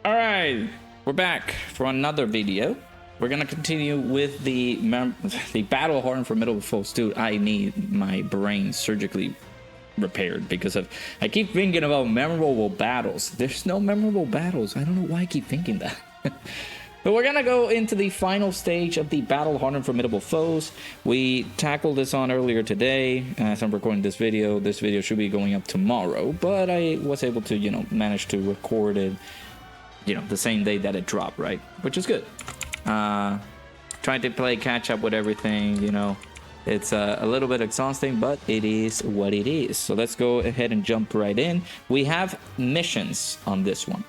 All right, we're back for another video. We're gonna continue with the battle hardened formidable foes. Dude, I need my brain surgically repaired because I keep thinking about memorable battles. There's no memorable battles. I don't know why I keep thinking that. But we're gonna go into the final stage of the battle hardened formidable foes. We tackled this on earlier today. As I'm recording this video should be going up tomorrow, but I was able to, manage to record it, the same day that it dropped, right? Which is good. Trying to play catch up with everything, it's a little bit exhausting, but it is what it is. So let's go ahead and jump right in. We have missions on this one.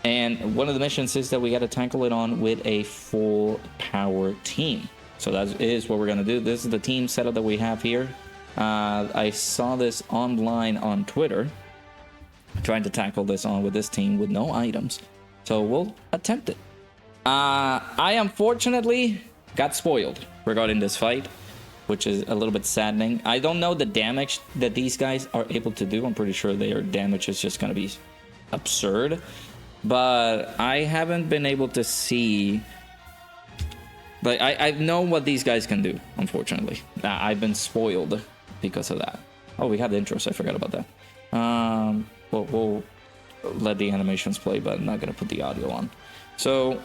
And one of the missions is that we got to tackle it on with a full power team. So that is what we're going to do. This is the team setup that we have here. I saw this online on Twitter. Trying to tackle this on with this team with no items. So we'll attempt it. I unfortunately got spoiled regarding this fight, which is a little bit saddening. I don't know the damage that these guys are able to do. I'm pretty sure their damage is just going to be absurd. But I haven't been able to see... Like, I know what these guys can do, unfortunately. I've been spoiled because of that. Oh, we have the intros. I forgot about that. We'll let the animations play, but I'm not going to put the audio on. So,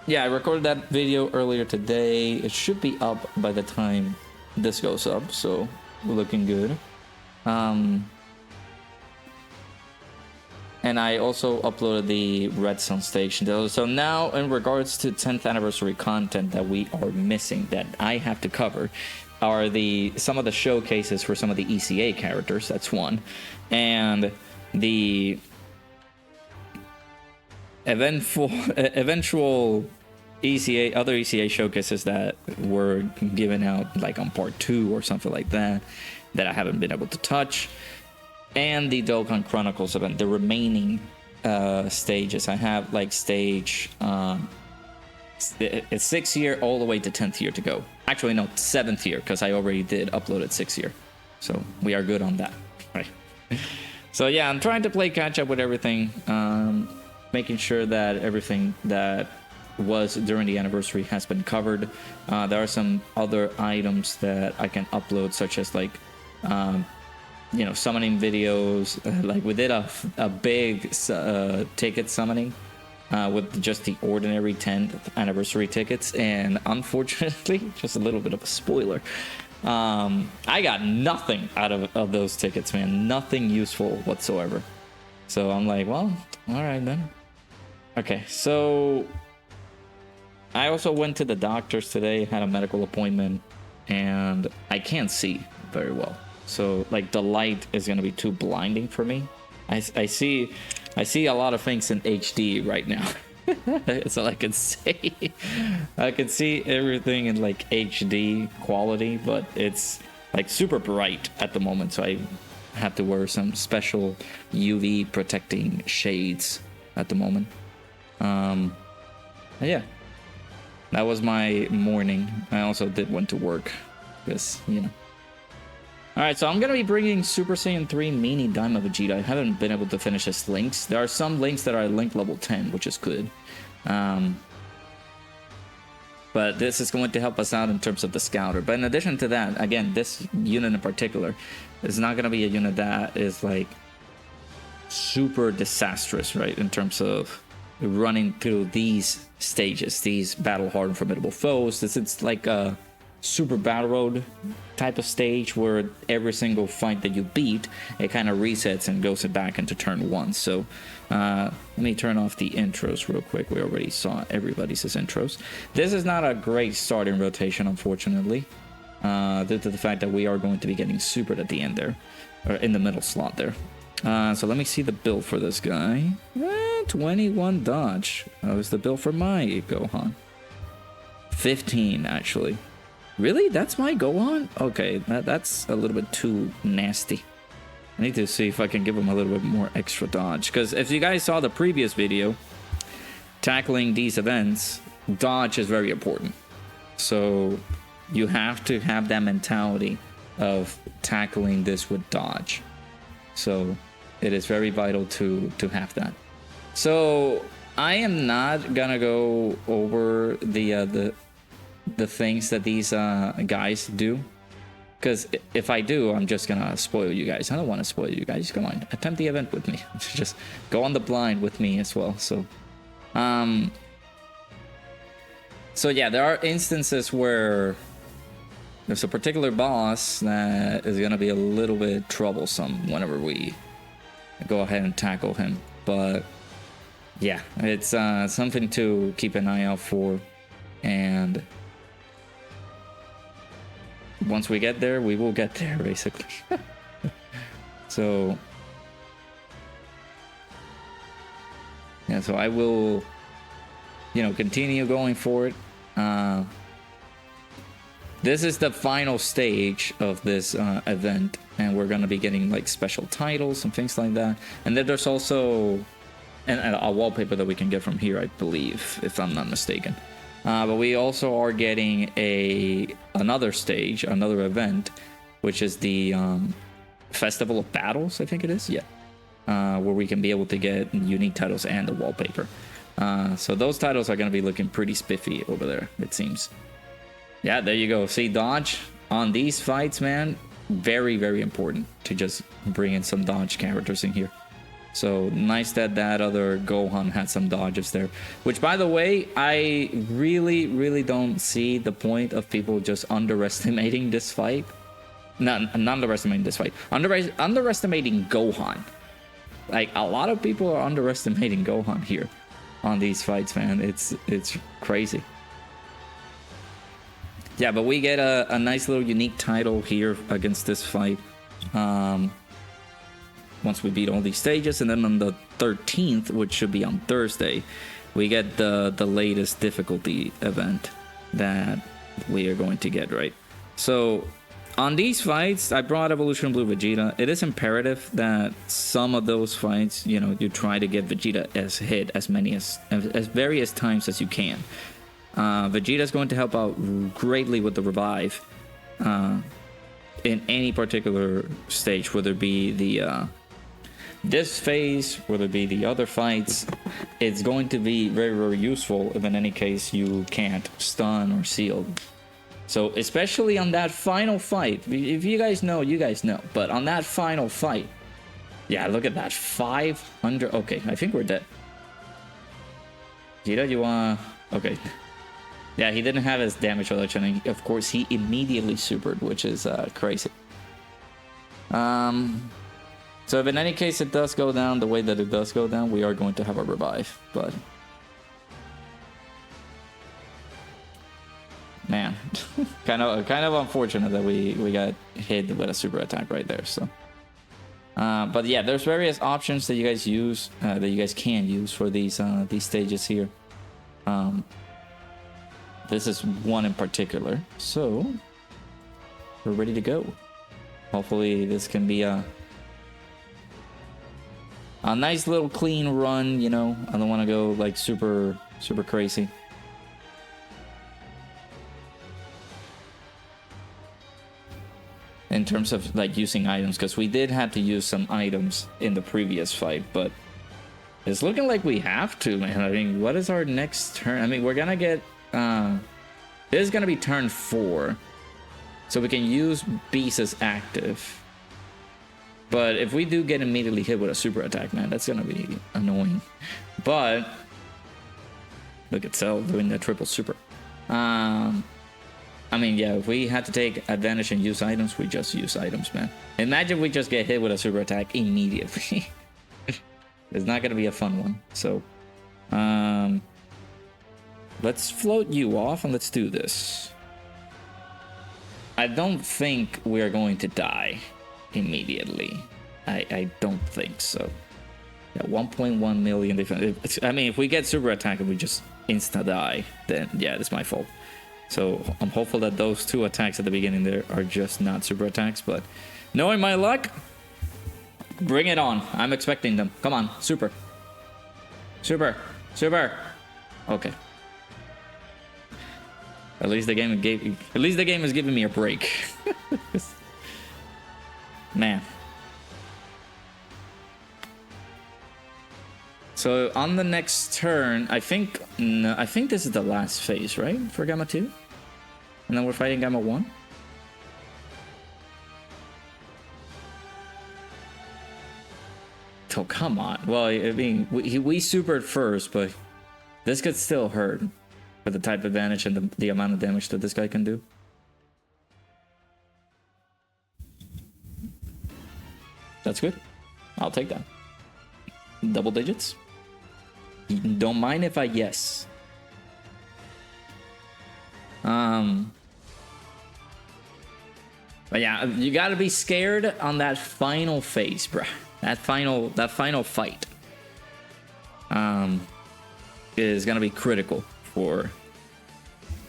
yeah, I recorded that video earlier today. It should be up by the time this goes up, so we're looking good. And I also uploaded the Redstone station. So now, in regards to 10th anniversary content that we are missing, that I have to cover, are some of the showcases for some of the ECA characters. That's one, and the eventual ECA, other ECA showcases that were given out like on part 2 or something like that I haven't been able to touch. And the Dokkan Chronicles event, the remaining stages. I have like stage 6th year all the way to 10th year to go. Actually, no, 7th year, because I already did upload it 6th year. So we are good on that, right? So yeah, I'm trying to play catch up with everything, making sure that everything that was during the anniversary has been covered. There are some other items that I can upload, such as like summoning videos. Like we did a big ticket summoning with just the ordinary 10th anniversary tickets, and unfortunately, just a little bit of a spoiler, I got nothing out of those tickets, man. Nothing useful whatsoever. So I'm like, well, all right then. Okay, so I also went to the doctor's today, had a medical appointment, and I can't see very well. So like the light is gonna be too blinding for me. I see a lot of things in HD right now. That's all I can say. I can see everything in like HD quality, but it's like super bright at the moment, so I have to wear some special UV protecting shades at the moment. Yeah, that was my morning. I also did went to work because Alright, so I'm going to be bringing Super Saiyan 3 Mini Daima Vegeta. I haven't been able to finish his links. There are some links that are link level 10, which is good. But this is going to help us out in terms of the Scouter. But in addition to that, again, this unit in particular is not going to be a unit that is like super disastrous, right? In terms of running through these stages, these battle hardened formidable foes. It's like a super battle road type of stage where every single fight that you beat, it kind of resets and goes back into turn 1. So let me turn off the intros real quick. We already saw everybody's intros. This is not a great starting rotation, unfortunately, due to the fact that we are going to be getting supered at the end there, or in the middle slot there. So let me see the build for this guy. 21 dodge. That was the build for my Gohan. 15 actually. Really? That's my Gohan? Okay, that's a little bit too nasty. I need to see if I can give him a little bit more extra dodge. Because if you guys saw the previous video, tackling these events, dodge is very important. So you have to have that mentality of tackling this with dodge. So It is very vital to have that. So I am not gonna go over the things that these guys do, because if I do, I'm just gonna spoil you guys. I don't want to spoil you guys. Come on, attempt the event with me. Just go on the blind with me as well. So so yeah, there are instances where there's a particular boss that is gonna be a little bit troublesome whenever we go ahead and tackle him. But yeah, it's something to keep an eye out for, and once we get there, we will get there, basically. So yeah, so I will, you know, continue going for it. This is the final stage of this event, and we're gonna be getting like special titles and things like that. And then there's also a wallpaper that we can get from here, I believe, if I'm not mistaken. But we also are getting another stage, another event, which is the Festival of Battles, I think it is. Yeah, where we can be able to get unique titles and the wallpaper. So those titles are going to be looking pretty spiffy over there, it seems. Yeah, there you go. See, dodge on these fights, man. Very, very important to just bring in some dodge characters in here. So nice that that other Gohan had some dodges there. Which, by the way, I really, really don't see the point of people just underestimating this fight. Not underestimating this fight. Underestimating Gohan. Like, a lot of people are underestimating Gohan here on these fights, man. It's crazy. Yeah, but we get a nice little unique title here against this fight. Once we beat all these stages, and then on the 13th, which should be on Thursday, we get the latest difficulty event that we are going to get, right? So on these fights, I brought Evolution Blue Vegeta. It is imperative that some of those fights, you know, you try to get Vegeta hit as various times as you can. Vegeta is going to help out greatly with the revive in any particular stage, whether it be the this phase, whether it be the other fights. It's going to be very, very useful if in any case you can't stun or seal. So especially on that final fight, if you guys know, you guys know, but on that final fight, yeah, look at that, 500. Okay, I think we're dead. Vegeta, you wanna... Okay. Yeah, he didn't have his damage reduction, and of course he immediately supered, which is crazy. So if in any case it does go down the way that it does go down, we are going to have a revive, but... Man, kind of unfortunate that we got hit with a super attack right there, so... but yeah, there's various options that you guys use, that you guys can use for these stages here. This is one in particular, so we're ready to go. Hopefully this can be a nice little clean run, you know. I don't want to go like super crazy. In terms of like using items, because we did have to use some items in the previous fight, but it's looking like we have to, man. I mean, what is our next turn? I mean, we're gonna get this is gonna be turn 4, so we can use Beast as active. But if we do get immediately hit with a super attack, man, that's gonna be annoying. But look at Cell doing the triple super. I mean, yeah, if we had to take advantage and use items, we just use items, man. Imagine we just get hit with a super attack immediately. It's not gonna be a fun one. So let's float you off and let's do this. I don't think we are going to die immediately. I don't think so. Yeah, 1.1 million defense. I mean, if we get super attack and we just insta die, then yeah, it's my fault. So I'm hopeful that those 2 attacks at the beginning there are just not super attacks, but knowing my luck, bring it on. I'm expecting them. Come on, super. Super. Okay. At least the game is giving me a break. Man. So on the next turn, I think this is the last phase, right? For Gamma 2? And then we're fighting Gamma 1? Oh, come on. Well, I mean, we supered first, but this could still hurt for the type advantage and the amount of damage that this guy can do. That's good. I'll take that. Double digits. Don't mind if I yes. But yeah, you gotta be scared on that final phase, bruh. That final fight is gonna be critical for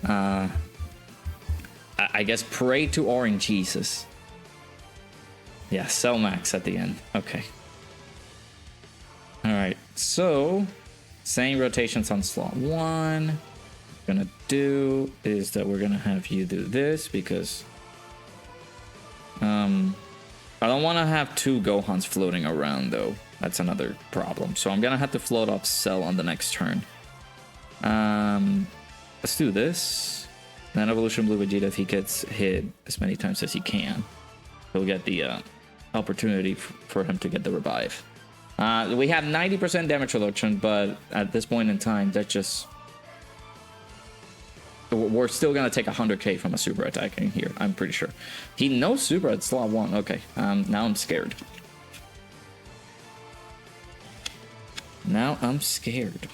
I guess pray to Orange Jesus. Yeah, Cell Max at the end. Okay. Alright, so same rotations on slot 1. What we're gonna do is that we're gonna have you do this because I don't want to have 2 Gohans floating around though. That's another problem. So I'm gonna have to float off Cell on the next turn. Let's do this. Then Evolution Blue Vegeta, if he gets hit as many times as he can, he'll get the opportunity for him to get the revive. We have 90% damage reduction, but at this point in time, that's just... We're still gonna take 100k from a super attack in here, I'm pretty sure. He knows super at slot 1. Okay, now I'm scared. Now I'm scared.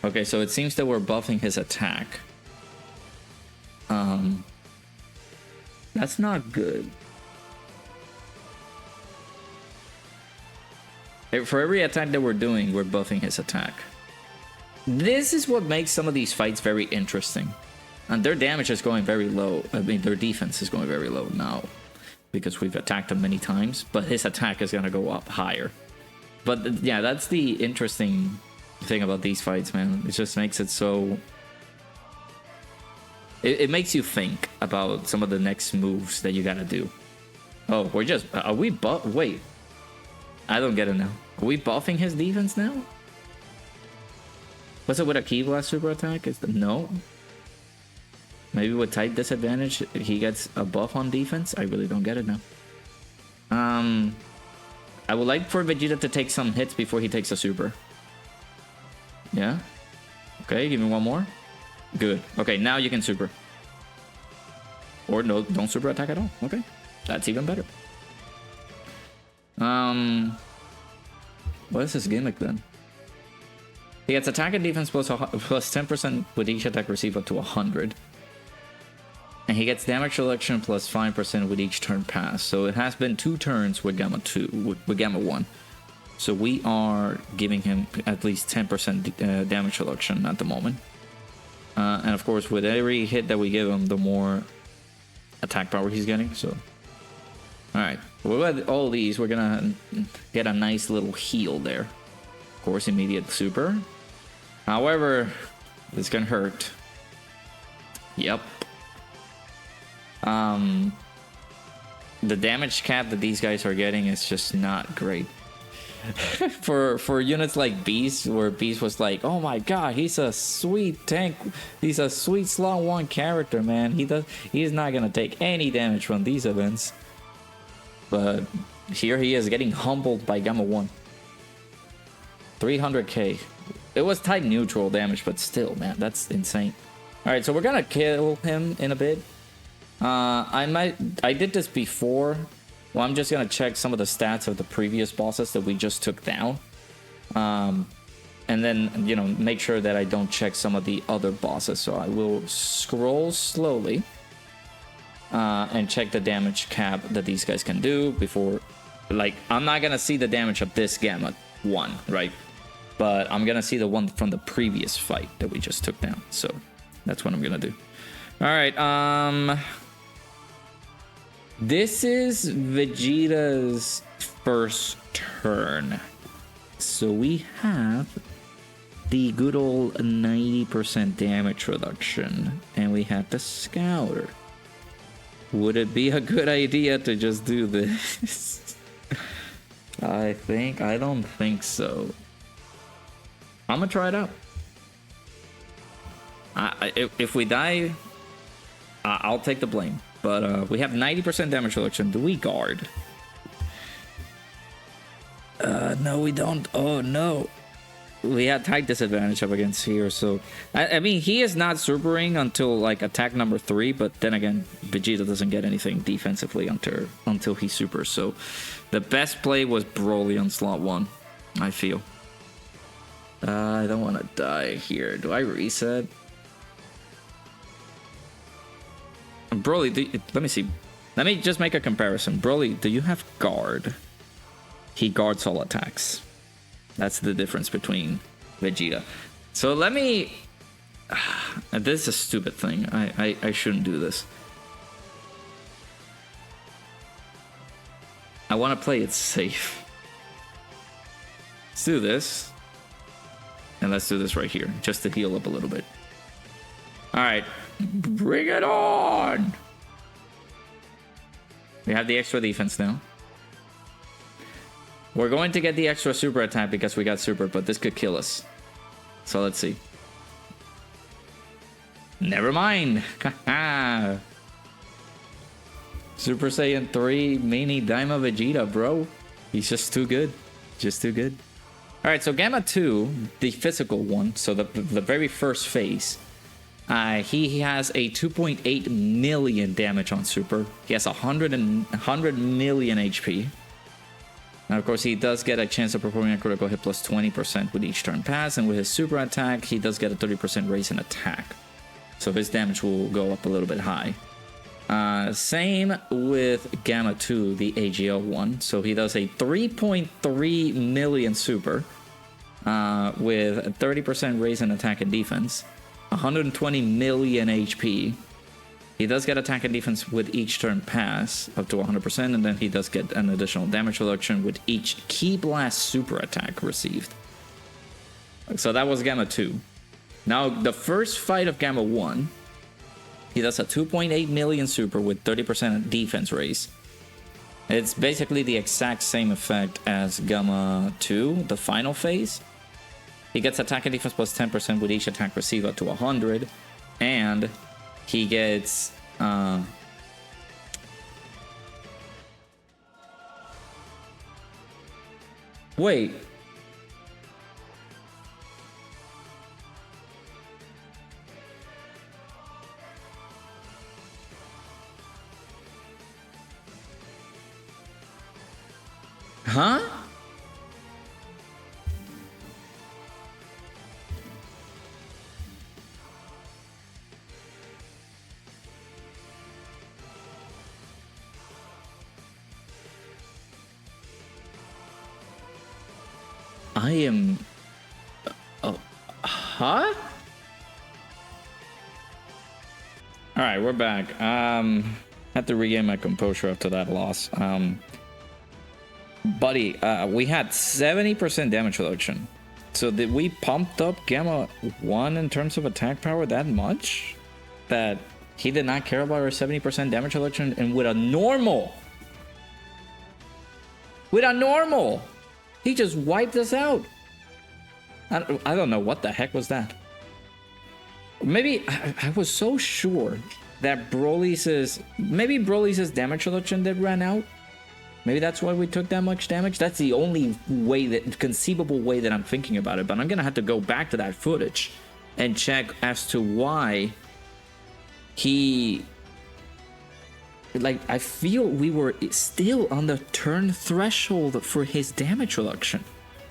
Okay, so it seems that we're buffing his attack. That's not good. For every attack that we're doing, we're buffing his attack. This is what makes some of these fights very interesting. And their damage is going very low. I mean, their defense is going very low now, because we've attacked him many times, but his attack is going to go up higher. But yeah, that's the interesting thing about these fights, man. It just makes it so... It makes you think about some of the next moves that you got to do. Oh, we're just... Are we wait. I don't get it now. Are we buffing his defense now? Was it with a Ki Blast super attack? No. Maybe with type disadvantage, he gets a buff on defense? I really don't get it now. I would like for Vegeta to take some hits before he takes a super. Yeah? Okay, give me one more. Good. Okay, now you can super. Or no, don't super attack at all. Okay, that's even better. What is this gimmick then? He gets attack and defense plus 10% with each attack received up to 100. And he gets damage reduction plus 5% with each turn pass. So it has been 2 turns with Gamma 2, with Gamma 1. So we are giving him at least 10% damage reduction at the moment. And of course, with every hit that we give him, the more attack power he's getting. So, alright. With all these, we're gonna get a nice little heal there. Of course, immediate super. However, this can hurt. Yep. The damage cap that these guys are getting is just not great. for units like Beast, where Beast was like, oh my god, he's a sweet tank, he's a sweet slot 1 character, man. He's not gonna take any damage from these events. But here he is getting humbled by Gamma 1. 300k. It was type neutral damage, but still, man, that's insane. Alright, so we're gonna kill him in a bit. I did this before. Well, I'm just gonna check some of the stats of the previous bosses that we just took down. And then, you know, make sure that I don't check some of the other bosses. So I will scroll slowly and check the damage cap that these guys can do before. Like, I'm not gonna see the damage of this Gamma 1, right? But I'm gonna see the one from the previous fight that we just took down. So that's what I'm gonna do. Alright, this is Vegeta's first turn. So we have the good old 90% damage reduction. And we have the Scouter. Would it be a good idea to just do this? I don't think so. I'm gonna try it out. If we die, I'll take the blame. But we have 90% damage reduction. Do we guard? No, we don't. Oh, no. We had tight disadvantage up against here, so... I mean, he is not supering until, like, attack number 3, but then again, Vegeta doesn't get anything defensively until he supers, so... The best play was Broly on slot 1, I feel. I don't want to die here. Do I reset? Broly, let me see. Let me just make a comparison. Broly, do you have guard? He guards all attacks. That's the difference between Vegeta. So let me... This is a stupid thing. I shouldn't do this. I want to play it safe. Let's do this. And let's do this right here, just to heal up a little bit. Alright. Bring it on! We have the extra defense now. We're going to get the extra super attack because we got super, but this could kill us. So let's see. Never mind. Super Saiyan 3 Mini Daima Vegeta, bro. He's just too good. Just too good. Alright, so Gamma 2, the physical one, so the very first phase, he has a 2.8 million damage on super. He has 100 million HP. Now, of course, he does get a chance of performing a critical hit plus 20% with each turn pass, and with his super attack, he does get a 30% raise in attack. So his damage will go up a little bit high. Same with Gamma 2, the AGL one. So he does a 3.3 million super with a 30% raise in attack and defense, 120 million HP. He does get attack and defense with each turn pass up to 100%, and then he does get an additional damage reduction with each Ki Blast super attack received. So that was Gamma 2. Now, the first fight of Gamma 1, he does a 2.8 million super with 30% defense raise. It's basically the exact same effect as Gamma 2, the final phase. He gets attack and defense plus 10% with each attack received up to 100, and he gets wait. Huh? I am... huh? Alright, we're back. Had to regain my composure after that loss. Buddy, we had 70% damage reduction. So did we pumped up Gamma 1 in terms of attack power that much? That he did not care about our 70% damage reduction, and with a normal... he just wiped us out. I don't know what the heck was that. Maybe I was so sure that Broly's... Maybe Broly's damage reduction did run out. Maybe that's why we took that much damage. That's the only way, that conceivable way that I'm thinking about it. But I'm gonna have to go back to that footage and check as to why he... Like, I feel we were still on the turn threshold for his damage reduction.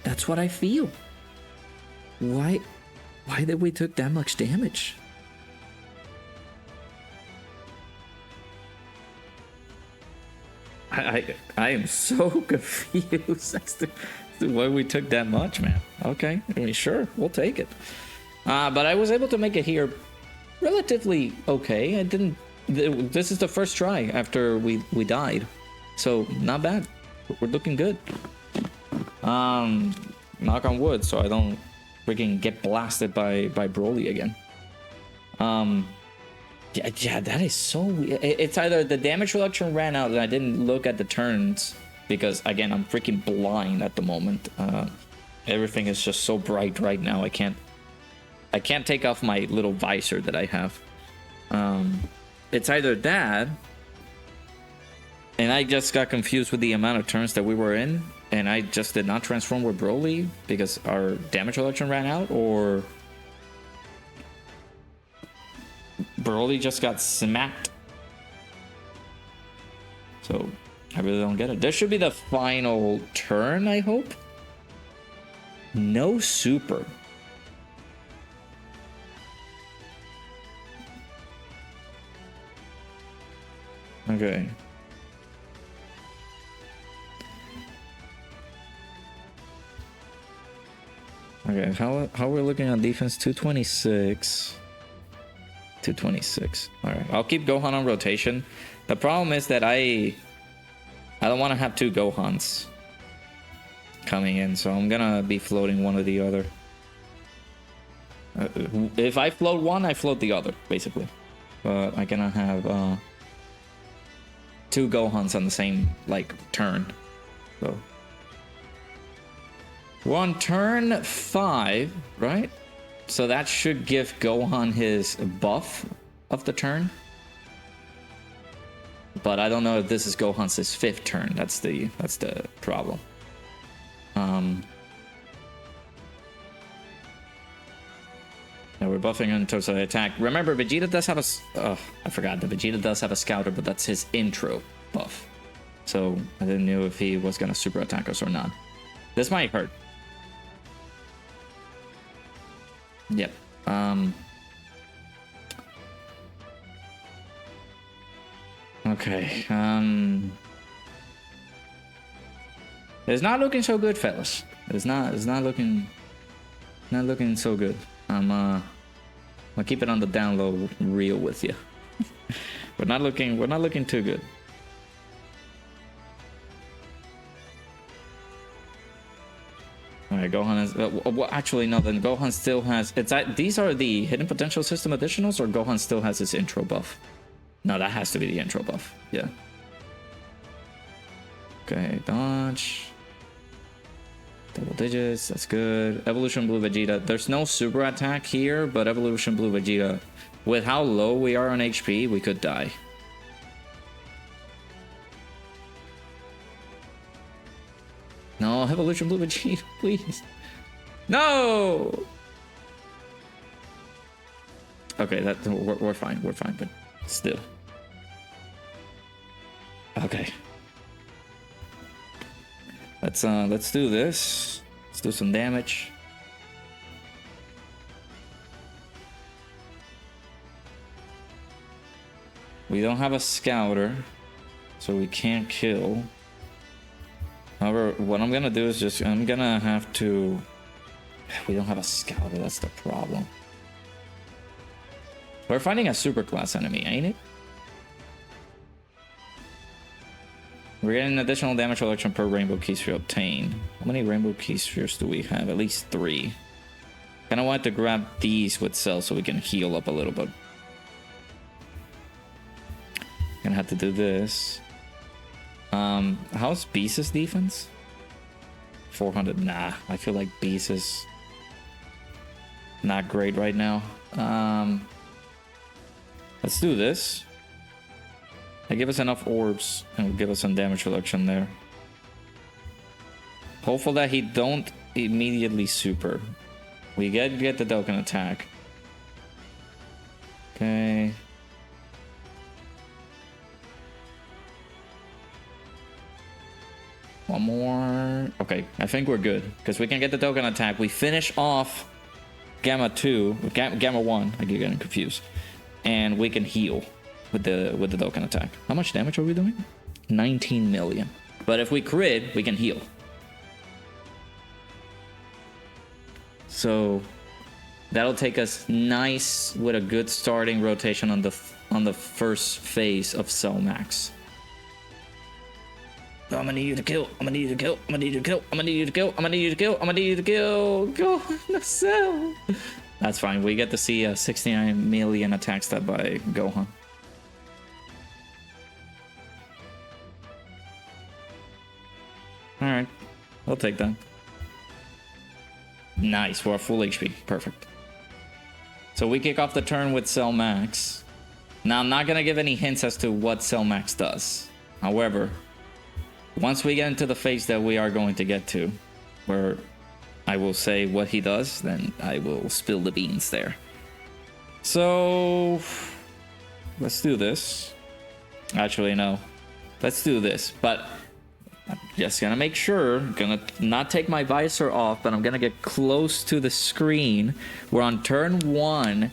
That's what I feel. Why did we took that much damage? I am so confused as to why we took that much, man. Okay, I mean, sure, we'll take it. But I was able to make it here relatively okay. I didn't... This is the first try after we died, so not bad. We're looking good. Knock on wood, so I don't freaking get blasted by Broly again. Yeah, that is so weird. It's either the damage reduction ran out and I didn't look at the turns because, again, I'm freaking blind at the moment. Everything is just so bright right now. I can't take off my little visor that I have. It's either that, and I just got confused with the amount of turns that we were in, and I just did not transform with Broly because our damage reduction ran out, or Broly just got smacked. So I really don't get it. This should be the final turn, I hope. No super. Okay. Okay, how are we looking on defense? 226. 226. All right, I'll keep Gohan on rotation. The problem is that I don't want to have two Gohans coming in, so I'm gonna be floating one or the other. If I float one, I float the other, basically. But I cannot have two Gohans on the same turn. So we're on turn 5, right? So that should give Gohan his buff of the turn. But I don't know if this is Gohan's 5th turn. That's the problem. Now we're buffing in terms of the attack. Remember, Vegeta does have I forgot that Vegeta does have a scouter, but that's his intro buff. So I didn't know if he was gonna super attack us or not. This might hurt. Yep. Okay. It's not looking so good, fellas. It's not looking so good. I'll keep it on the down low real with you. we're not looking too good. Alright, Gohan is well, actually no, then Gohan still has these are the hidden potential system additionals, or Gohan still has his intro buff? No, that has to be the intro buff. Yeah. Okay, dodge. Double digits, that's good. Evolution Blue Vegeta. There's no super attack here, but Evolution Blue Vegeta, with how low we are on HP, we could die. No, Evolution Blue Vegeta, please. No! Okay, we're fine, but still. Okay. Let's do this. Let's do some damage. We don't have a scouter, so we can't kill. However, what I'm gonna do is I'm gonna have to... We don't have a scouter, that's the problem. We're fighting a super class enemy, ain't it? We're getting additional damage reduction per rainbow key sphere obtained. How many rainbow key spheres do we have? At least 3. Kinda want to grab these with cells so we can heal up a little bit. Gonna have to do this. How's Beast's defense? 400. Nah, I feel like Beast is not great right now. Let's do this. They give us enough orbs and will give us some damage reduction there. Hopeful that he don't immediately super. We get the Dokkan attack. Okay. One more. Okay, I think we're good because we can get the Dokkan attack. We finish off Gamma 2, Gamma 1. I get getting confused, and we can heal with the Dokkan attack. How much damage are we doing? 19 million. But if we crit, we can heal. So that'll take us nice with a good starting rotation on the first phase of Cell Max. I'm gonna need you to kill. I'm gonna need you to kill. I'm gonna need you to kill. I'm gonna need you to kill. I'm gonna need you to kill. I'm gonna need you to kill. Go on the cell. That's fine. We get to see 69 million attack stat by Gohan. All right, I'll take that. Nice, we're full HP. Perfect. So we kick off the turn with Cell Max. Now, I'm not going to give any hints as to what Cell Max does. However, once we get into the phase that we are going to get to, where I will say what he does, then I will spill the beans there. So, let's do this. Actually, no. Let's do this. But I'm just going to make sure, going to not take my visor off, but I'm going to get close to the screen. We're on turn 1.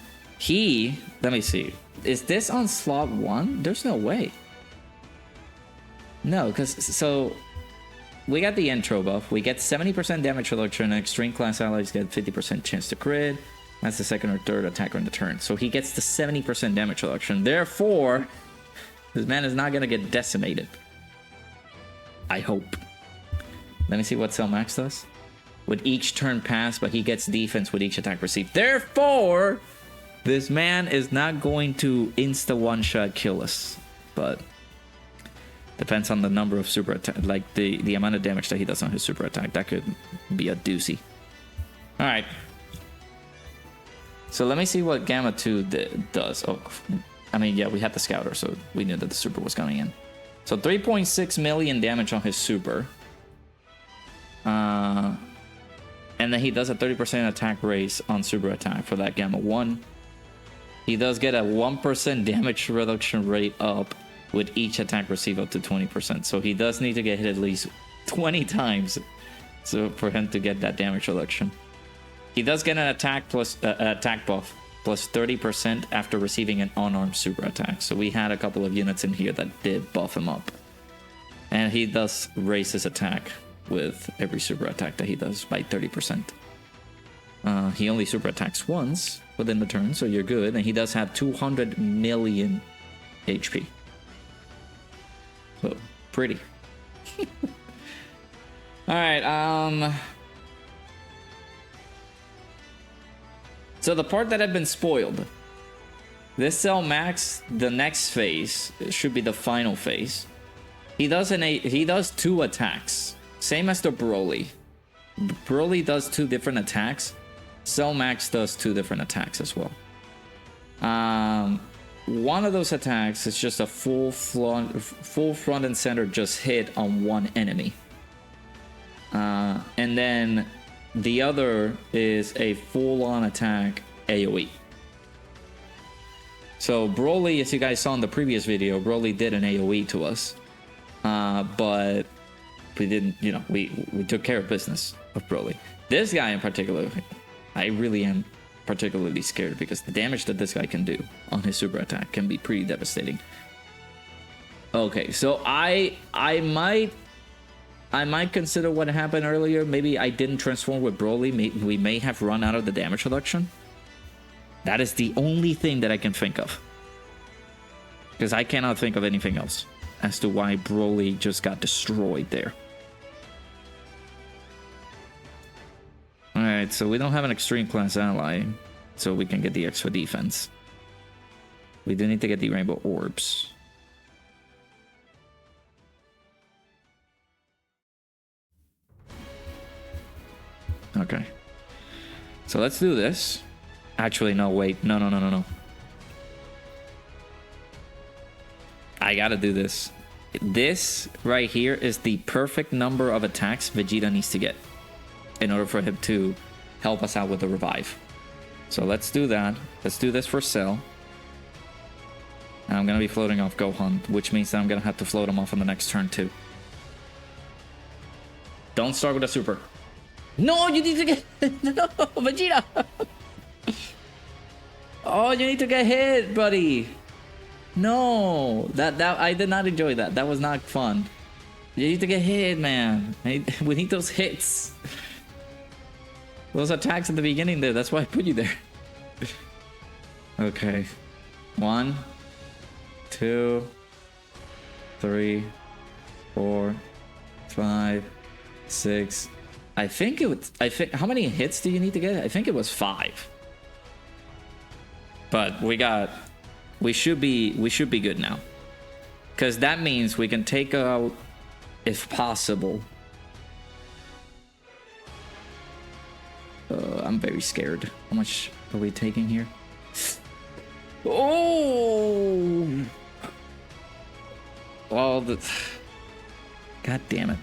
Let me see. Is this on slot 1? There's no way. No, because, so, we got the intro buff. We get 70% damage reduction, and extreme class allies get 50% chance to crit. That's the second or third attacker in the turn. So he gets the 70% damage reduction. Therefore, this man is not going to get decimated. I hope. Let me see what Cell Max does. With each turn pass, but he gets defense with each attack received. Therefore, this man is not going to insta one-shot kill us. But depends on the number of super attack, like the amount of damage that he does on his super attack. That could be a doozy. All right. So let me see what Gamma 2 does. Oh, I mean, yeah, we had the Scouter, so we knew that the super was coming in. So 3.6 million damage on his super. And then he does a 30% attack raise on super attack for that Gamma 1. He does get a 1% damage reduction rate up with each attack received up to 20%. So he does need to get hit at least 20 times for him to get that damage reduction. He does get an attack plus attack buff plus 30% after receiving an unarmed super attack. So we had a couple of units in here that did buff him up. And he does raise his attack with every super attack that he does by 30%. He only super attacks once within the turn, so you're good. And he does have 200 million HP. So, pretty. Alright, so the part that had been spoiled. This Cell Max, the next phase, should be the final phase. He does 2 attacks. Same as the Broly. Broly does 2 different attacks. Cell Max does 2 different attacks as well. One of those attacks is just a full front and center just hit on one enemy. And then the other is a full-on attack AoE. So Broly, as you guys saw in the previous video, Broly did an AoE to us. But we didn't, you know, we took care of business of Broly. This guy in particular, I really am particularly scared because the damage that this guy can do on his super attack can be pretty devastating. Okay, so I might consider what happened earlier. Maybe I didn't transform with Broly. We may have run out of the damage reduction. That is the only thing that I can think of. Because I cannot think of anything else as to why Broly just got destroyed there. Alright, so we don't have an extreme class ally, so we can get the extra defense. We do need to get the rainbow orbs. Okay. So let's do this. Actually, no, wait. No. I gotta do this. This right here is the perfect number of attacks Vegeta needs to get in order for him to help us out with the revive. So let's do that. Let's do this for Cell. And I'm gonna be floating off Gohan, which means that I'm gonna have to float him off on the next turn too. Don't start with a super. No, you need to get... No, Vegeta! Oh, you need to get hit, buddy! No! That I did not enjoy that. That was not fun. You need to get hit, man. We need those hits. Those attacks at the beginning there. That's why I put you there. Okay. 1, 2, 3, 4, 5, 6... I think how many hits do you need to get? I think it was 5. But we should be good now. Cuz that means we can take out, if possible. I'm very scared. How much are we taking here? Oh! Oh, God damn it.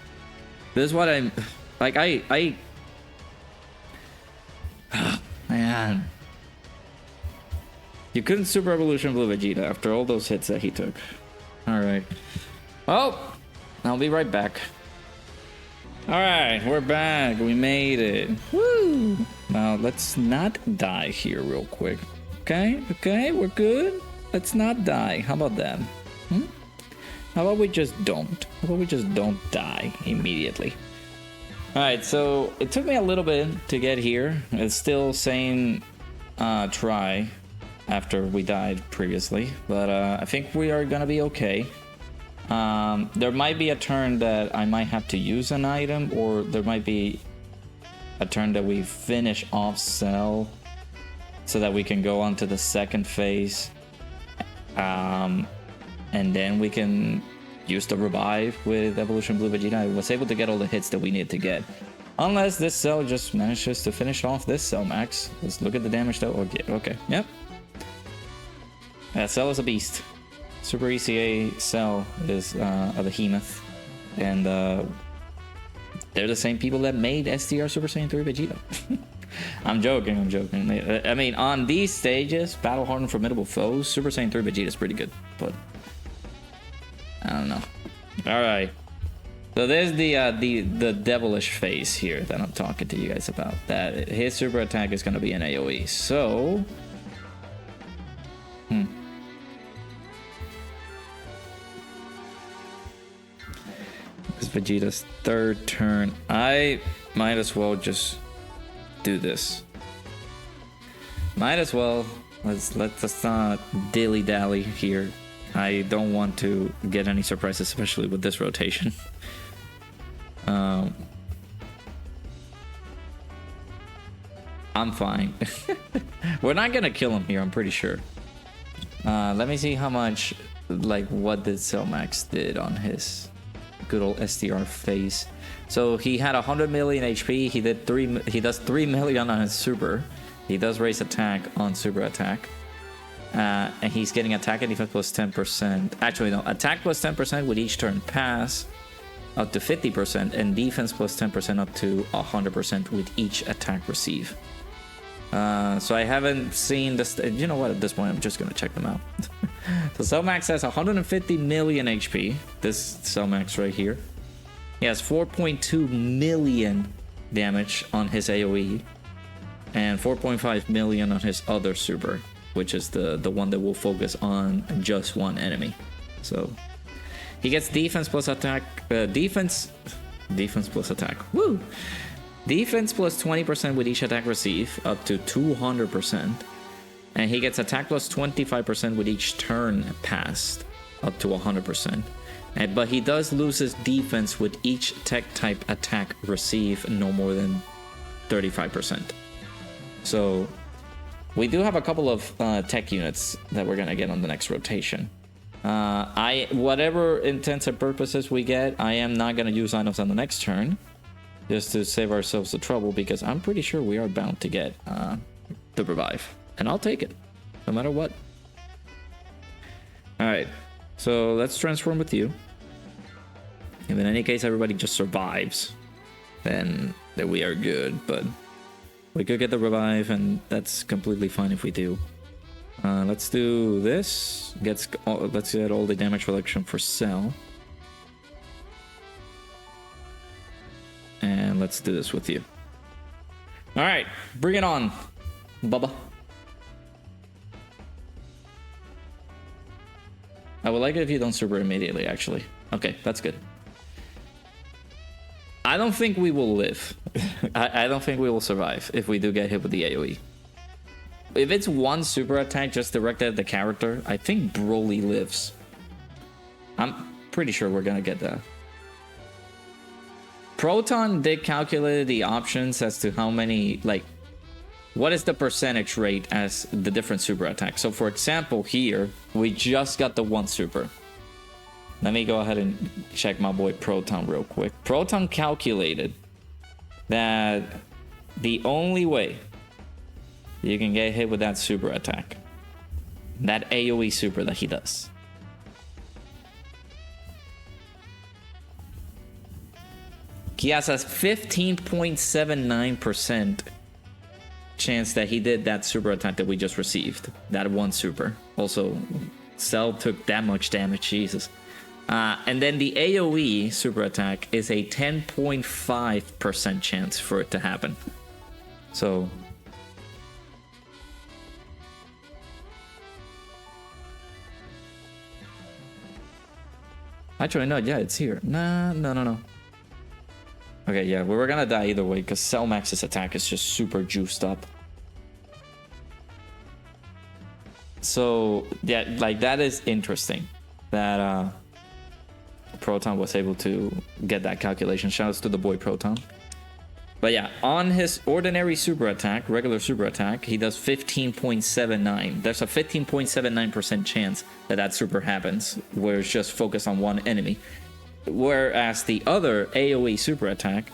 This is what I'm... Like, oh, man. You couldn't Super Evolution Blue Vegeta after all those hits that he took. Alright. Oh! I'll be right back. Alright, we're back. We made it. Woo! Now, let's not die here real quick. Okay? Okay, we're good. Let's not die. How about that? Hmm? How about we just don't? How about we just don't die immediately? Alright, so it took me a little bit to get here. It's still same try after we died previously. But I think we are gonna be okay. There might be a turn that I might have to use an item, or there might be a turn that we finish off Cell so that we can go on to the second phase. And then we can use the revive with Evolution Blue Vegeta. I was able to get all the hits that we need to get. Unless this Cell just manages to finish off this Cell Max. Let's look at the damage though. Okay, okay. Yep. That Cell is a beast. Super ECA Cell is a behemoth. And they're the same people that made STR Super Saiyan 3 Vegeta. I'm joking, I'm joking. I mean, on these stages, Battle Hardened Formidable Foes, Super Saiyan 3 Vegeta is pretty good, but I don't know. Alright. So there's the devilish phase here that I'm talking to you guys about. That his super attack is gonna be an AoE. So It's Vegeta's third turn. I might as well just do this. Might as well. Let's not dilly-dally here. I don't want to get any surprises, especially with this rotation. I'm fine. We're not gonna kill him here, I'm pretty sure. Let me see how much, like, what did Cell Max did on his good old STR phase. So he had 100 million HP. He does 3 million on his super. He does raise attack on super attack. And he's getting attack and defense plus 10%. Actually, no, attack plus 10% with each turn pass up to 50%, and defense plus 10% up to 100% with each attack receive. So I haven't seen this. You know what? At this point, I'm just gonna check them out. So Cell Max has 150 million HP. This Cell Max right here. He has 4.2 million damage on his AoE, and 4.5 million on his other super, which is the one that will focus on just one enemy. So he gets defense plus attack, defense plus attack. Woo! Defense plus 20% with each attack receive, up to 200%. And he gets attack plus 25% with each turn passed, up to 100%. But he does lose his defense with each tech type attack receive no more than 35%. So we do have a couple of tech units that we're gonna get on the next rotation. Whatever intents and purposes we get, I am not gonna use items on the next turn, just to save ourselves the trouble, because I'm pretty sure we are bound to get the revive, and I'll take it, no matter what. All right, so let's transform with you. If in any case everybody just survives, then we are good, but we could get the revive, and that's completely fine if we do. Let's do this. Let's get all the damage reduction for Cell. And let's do this with you. All right, bring it on, Bubba. I would like it if you don't super immediately, actually. Okay, that's good. I don't think we will live. I don't think we will survive if we do get hit with the AoE. If it's one super attack just directed at the character, I think Broly lives. I'm pretty sure we're gonna get that. Proton did calculate the options as to how many, like, what is the percentage rate as the different super attacks. So for example, here, we just got the one super. Let me go ahead and check my boy Proton real quick. Proton calculated that the only way you can get hit with that super attack. That AoE super that he does. He has a 15.79% chance that he did that super attack that we just received. That one super. Also, Cell took that much damage, Jesus. And then the AoE super attack is a 10.5% chance for it to happen. So... Actually, no, yeah, it's here. Nah, no. Okay, yeah, we're gonna die either way because Cell Max's attack is just super juiced up. So, yeah, like, that is interesting that Proton was able to get that calculation. Shoutouts to the boy Proton. But yeah, on his ordinary super attack, regular super attack, he does 15.79. There's a 15.79% chance that that super happens, where it's just focused on one enemy. Whereas the other AoE super attack,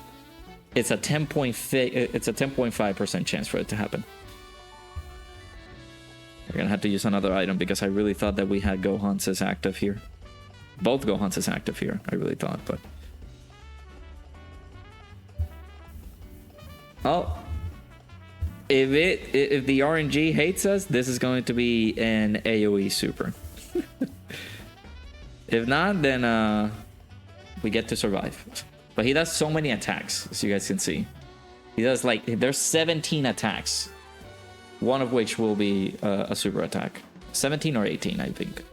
it's a 10.5% chance for it to happen. We're gonna have to use another item because I really thought that we had Gohan's is active here. Both Gohan's is active here, I really thought, but... Oh, if the RNG hates us, this is going to be an AoE super. If not, then we get to survive. But he does so many attacks, as you guys can see. He does like, there's 17 attacks, one of which will be a super attack. 17 or 18, I think.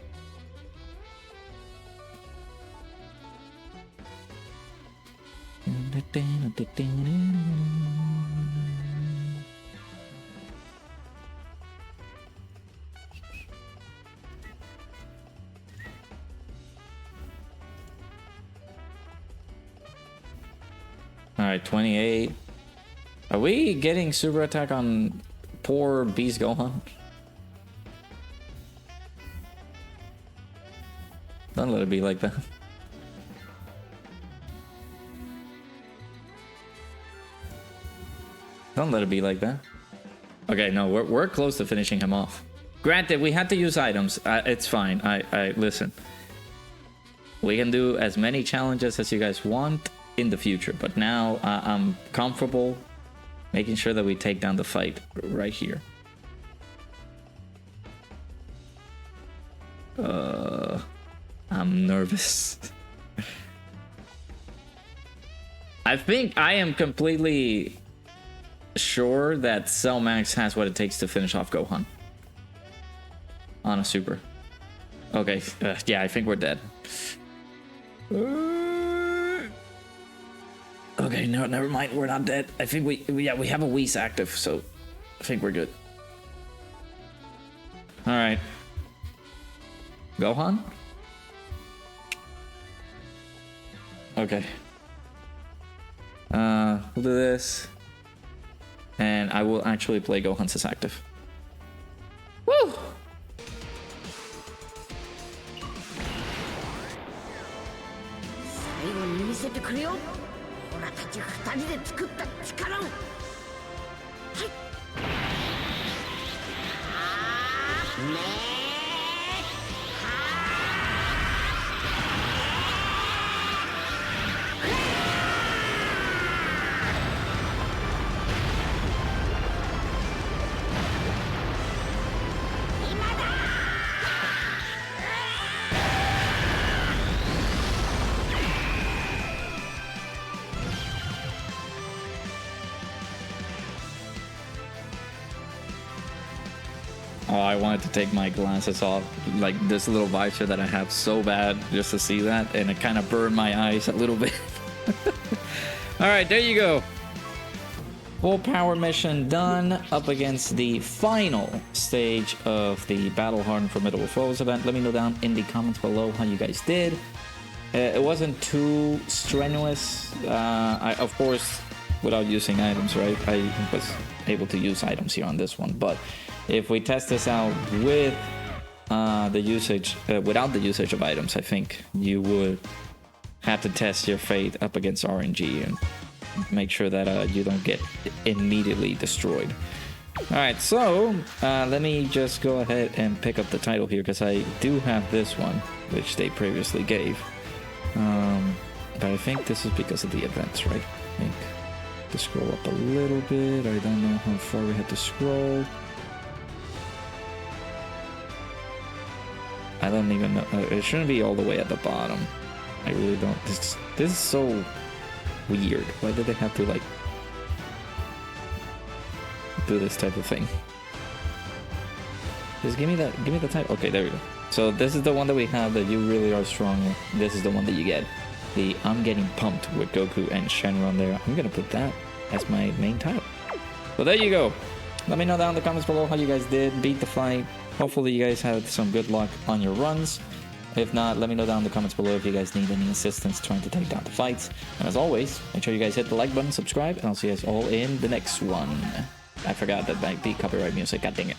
Alright, 28. Are we getting super attack on poor Beast Gohan? Don't let it be like that. Don't let it be like that. Okay, no, we're close to finishing him off. Granted, we had to use items. It's fine. I listen. We can do as many challenges as you guys want in the future, but now I'm comfortable making sure that we take down the fight right here. I'm nervous. I think I am completely sure that Cell Max has what it takes to finish off Gohan on a super. Okay, yeah, I think we're dead. Okay, no, never mind. We're not dead. I think we have a Whis active, so I think we're good. All right, Gohan. Okay. We'll do this, and I will actually play Gohan's as active. Woo! Oh, I wanted to take my glasses off, like this little visor that I have so bad just to see that, and it kind of burned my eyes a little bit. All right, there you go. Full power mission done, up against the final stage of the Battle Hardened Formidable Foes event. Let me know down in the comments below how you guys did. It wasn't too strenuous. Of course, without using items, right? I was able to use items here on this one, but if we test this out with the usage, without the usage of items, I think you would have to test your fate up against RNG and make sure that you don't get immediately destroyed. Alright, so let me just go ahead and pick up the title here because I do have this one, which they previously gave. But I think this is because of the events, right? I think to scroll up a little bit. I don't know how far we had to scroll. I don't even know. It shouldn't be all the way at the bottom. I really don't. This is so weird. Why did they have to like do this type of thing? Just give me the title. Okay, there we go. So this is the one that we have that you really are strong with. This is the one that you get. The I'm getting pumped with Goku and Shenron on there. I'm gonna put that as my main title. So there you go. Let me know down in the comments below how you guys did beat the fight. Hopefully you guys had some good luck on your runs. If not, let me know down in the comments below if you guys need any assistance trying to take down the fights. And as always, make sure you guys hit the like button, subscribe, and I'll see you guys all in the next one. I forgot that might be copyright music. God dang it.